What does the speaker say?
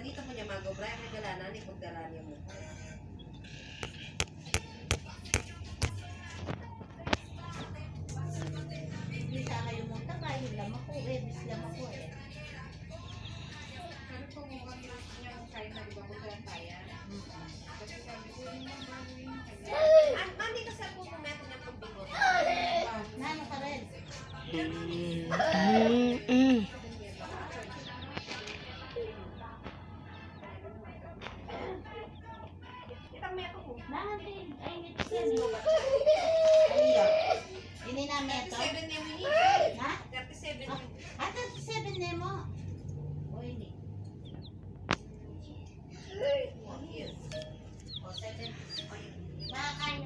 dito po niya mag-obra, nagalanan, ipagdala niya mo. Hindi sa kayo munta ba? Yun lang ako eh. Bis lang ako eh. Ano po mo kami niya kung kaya na diba ko kaya kaya? Kasi sabi ko yung mga bagay yung kanya. Mandi ka sa po kung meron niya pagbigot. Nano ka rin? Itang meto po. Nangantin. Ay, ngiti siya. Ini na meto. 37 niya mo Ha? 37 niya. Ah, 37 na mo. O, ini. O, 7. Makakain